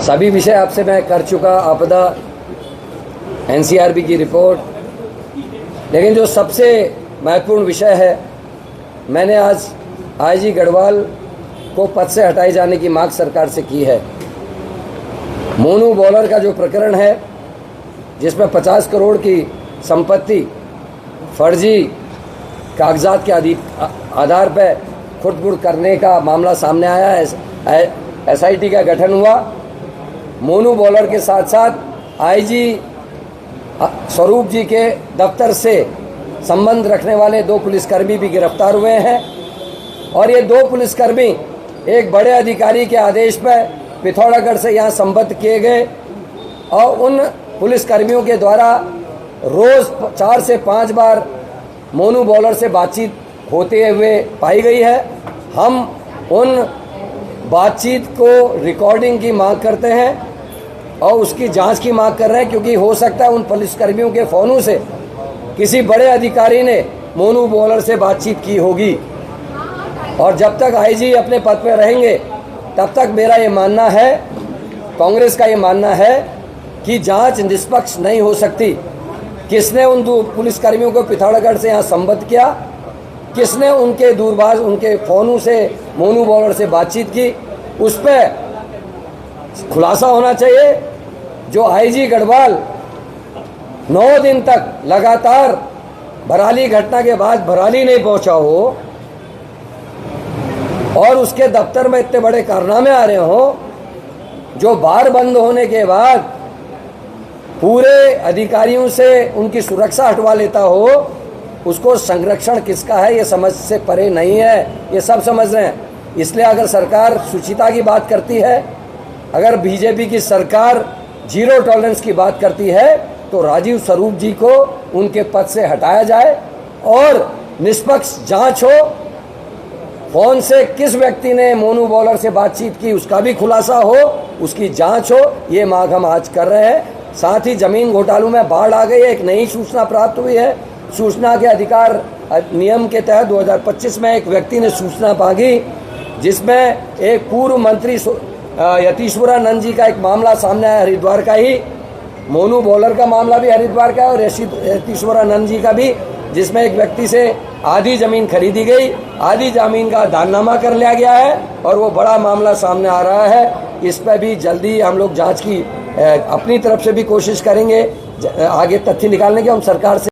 सभी विषय आपसे मैं कर चुका, आपदा, एनसीआरबी की रिपोर्ट, लेकिन जो सबसे महत्वपूर्ण विषय है, मैंने आज आईजी गढ़वाल को पद से हटाए जाने की मांग सरकार से की है। मोनू बॉलर का जो प्रकरण है, जिसमें 50 करोड़ की संपत्ति फर्जी कागजात के आधार पर खुर्द-बुर्द करने का मामला सामने आया है, एसआईटी का गठन हुआ। मोनू बॉलर के साथ साथ आईजी स्वरूप जी के दफ्तर से संबंध रखने वाले 2 पुलिसकर्मी भी गिरफ्तार हुए हैं और ये 2 पुलिसकर्मी एक बड़े अधिकारी के आदेश पर पिथौरागढ़ से यहाँ संबद्ध किए गए और उन पुलिसकर्मियों के द्वारा रोज़ 4 से 5 बार मोनू बॉलर से बातचीत होते हुए पाई गई है। हम उन बातचीत को रिकॉर्डिंग की मांग करते हैं और उसकी जांच की मांग कर रहे हैं, क्योंकि हो सकता है उन पुलिसकर्मियों के फ़ोनों से किसी बड़े अधिकारी ने मोनू बॉलर से बातचीत की होगी। और जब तक आईजी अपने पद पर रहेंगे तब तक मेरा ये मानना है, कांग्रेस का ये मानना है कि जांच निष्पक्ष नहीं हो सकती। किसने उन 2 पुलिसकर्मियों को पिथौरागढ़ से यहाँ संबद्ध किया, किसने उनके दूरभाष, उनके फ़ोनों से मोनू बॉलर से बातचीत की, उस पर खुलासा होना चाहिए। जो आईजी गढ़वाल 9 दिन तक लगातार भराली घटना के बाद भराली नहीं पहुंचा हो और उसके दफ्तर में इतने बड़े कारनामे आ रहे हो, जो बार बंद होने के बाद पूरे अधिकारियों से उनकी सुरक्षा हटवा लेता हो, उसको संरक्षण किसका है ये समझ से परे नहीं है, ये सब समझ रहे हैं। इसलिए अगर सरकार शुचिता की बात करती है, अगर बीजेपी की सरकार जीरो टॉलरेंस की बात करती है, तो राजीव स्वरूप जी को उनके पद से हटाया जाए और निष्पक्ष जांच हो। फ़ोन से किस व्यक्ति ने मोनू बॉलर से बातचीत की उसका भी खुलासा हो, उसकी जांच हो, ये मांग हम आज कर रहे हैं। साथ ही ज़मीन घोटालों में बाढ़ आ गई है, एक नई सूचना प्राप्त हुई है। सूचना के अधिकार नियम के तहत 2025 में एक व्यक्ति ने सूचना मांगी, जिसमें एक पूर्व मंत्री यतीश्वरानंद जी का एक मामला सामने आया, हरिद्वार का ही। मोनू बॉलर का मामला भी हरिद्वार का है और यतीश्वरानंद जी का भी, जिसमें एक व्यक्ति से आधी ज़मीन खरीदी गई, आधी ज़मीन का दाननामा कर लिया गया है और वो बड़ा मामला सामने आ रहा है। इस पर भी जल्दी हम लोग जांच की अपनी तरफ से भी कोशिश करेंगे, आगे तथ्य निकालने की। हम सरकार से